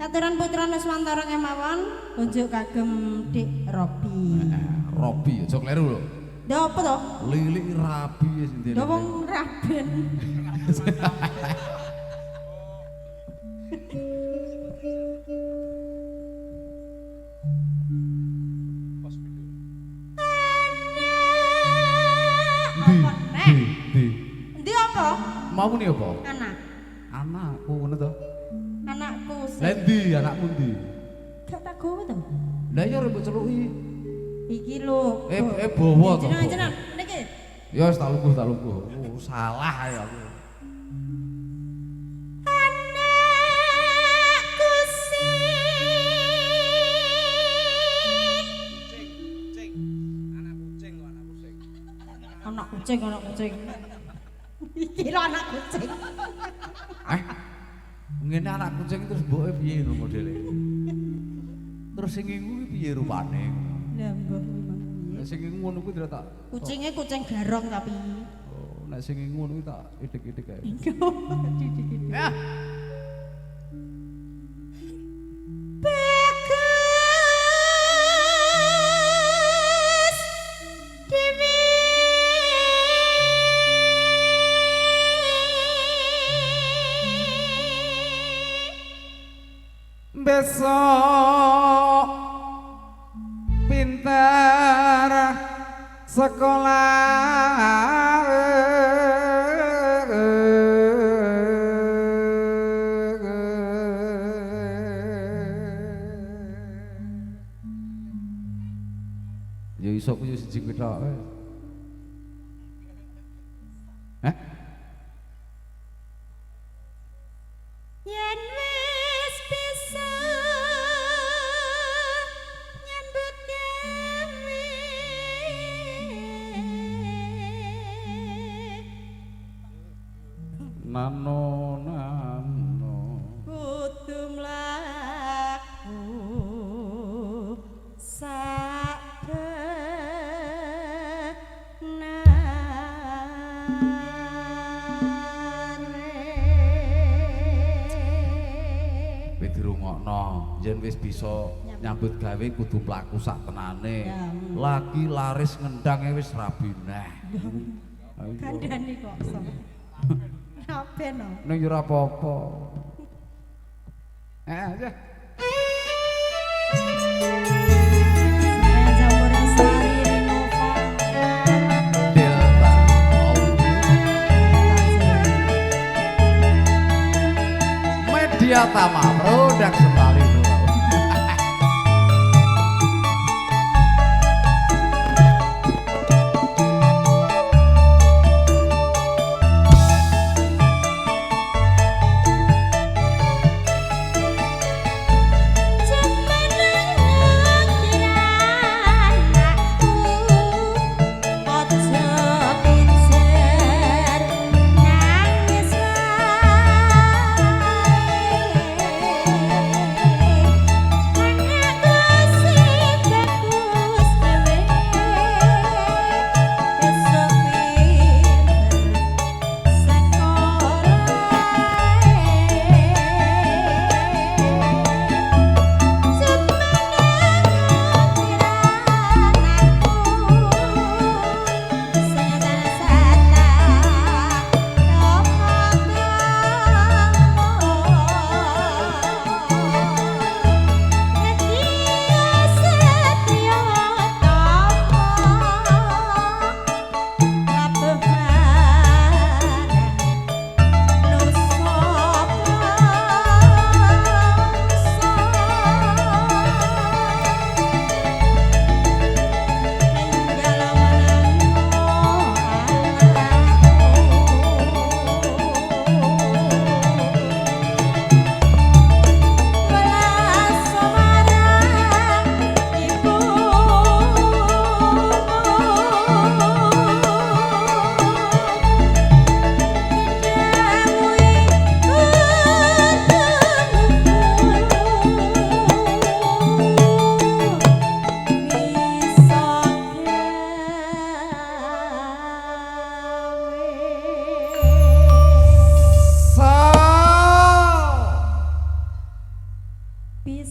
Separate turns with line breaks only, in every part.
Katuran putra Nuswantara kemawon unjuk kagem Dik Robi.
Robi aja kleru lho.
Lha apa to?
Lilik rabi wis ndene.
Lha wong raben. Ndi apa?
Mau ni apa?
Anak.
Anakku ngono to.
Anakku
Lah ndi anakmu ndi?
gak tak gowo to.
Lah ya rembuk celuki.
Iki lho.
Bawa to.
Jenengan niki.
Ya wis tak lukuh. Oh, salah ya aku.
Anakku anak kucing. Iki lho anak kucing.
Ngene anak kucing terus mboke piye lho modele. Terus sing ngingu ki piye rupane?
Lah mbah memang piye.
Nek sing ngingu ngono kuwi tak.
Kucinge kucing garong tapi.
Oh, nek sing ngingu ngono kuwi tak idik-idik ae.
Didik-didik.
Ya. Besok pinter sekolah ya iso ku yo siji kuwi tok.
Yen wis bisa nyambut gawe
Nano
kudu mlaku
dirungokno yen wis bisa nyambut gawe kudu mlaku sak tenane. Lagi laris ngendhange wis rabi neh.
Kandhani kok sok. Raben no.
Ning ora apa-apa. Aja.
Jamur Sari Renova.
Delta. Media Tama produk kembali dulu.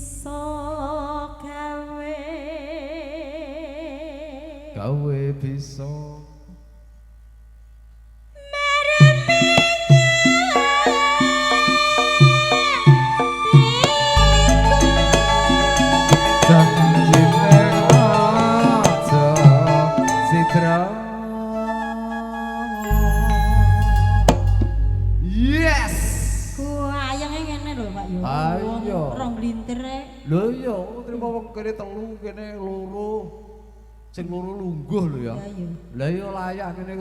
bisa gawe
gawe bisa lho iya, terima wong kene telu kene loro. Sing loro lungguh lho ya. Lah iya layak kene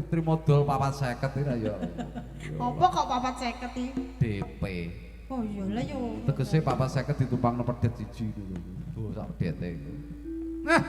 trimo dol 450 iki ya.
Apa kok 450 iki?
DP.
Oh iya lah yo.
Tegese 450 ditumpangno pedet siji lho. Tuh sak pedete iku. Nah.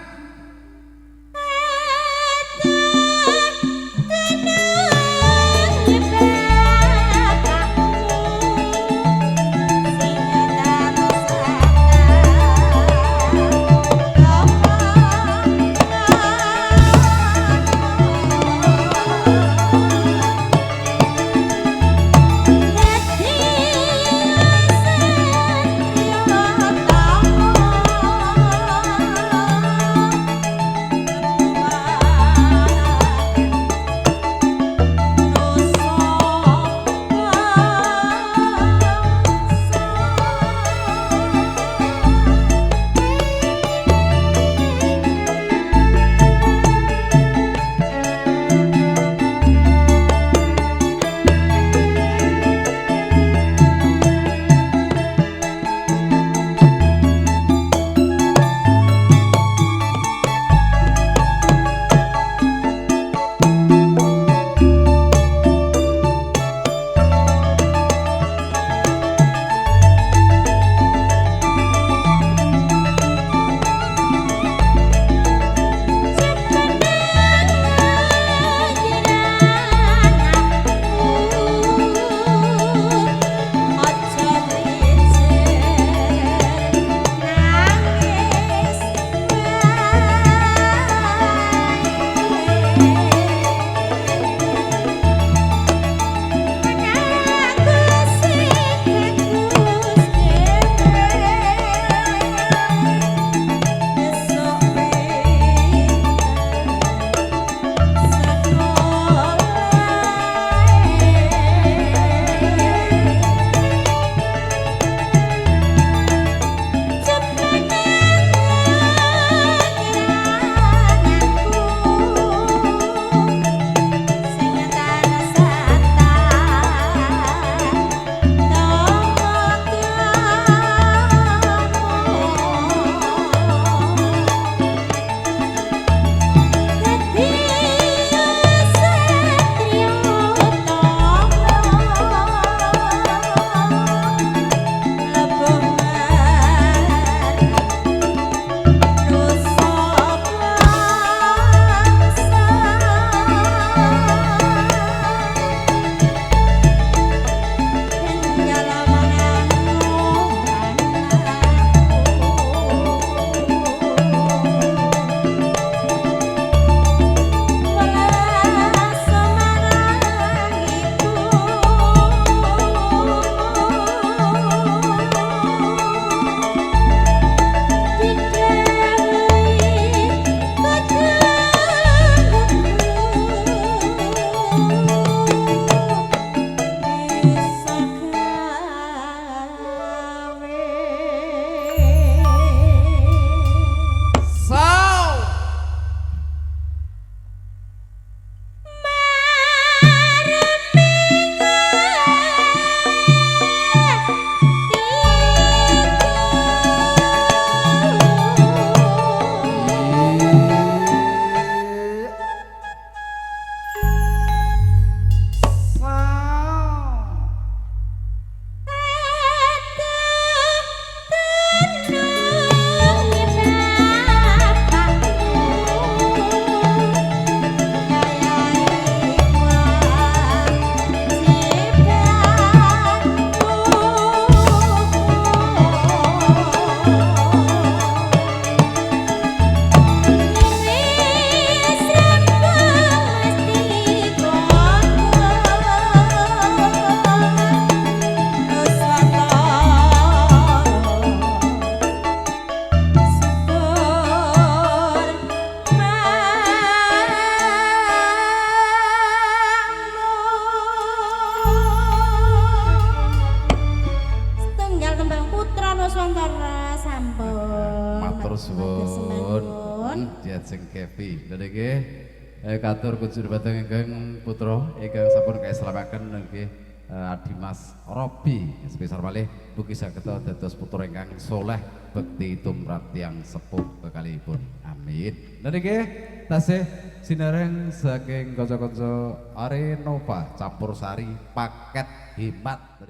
sampun.
Matur suwun.
Suwun.
Jajeng Kepi. Lha niki katur kunjur dhateng ingkang putra ingkang sampun kaslamaken nggih Adimas Robi. Sebesar malih mugi saged dados putra ingkang soleh bekti tumrap tiyang sepuh kekalihipun. Amin. Lha niki tasih sinareng saking kanca-kanca Arenova Campur Sari paket hemat.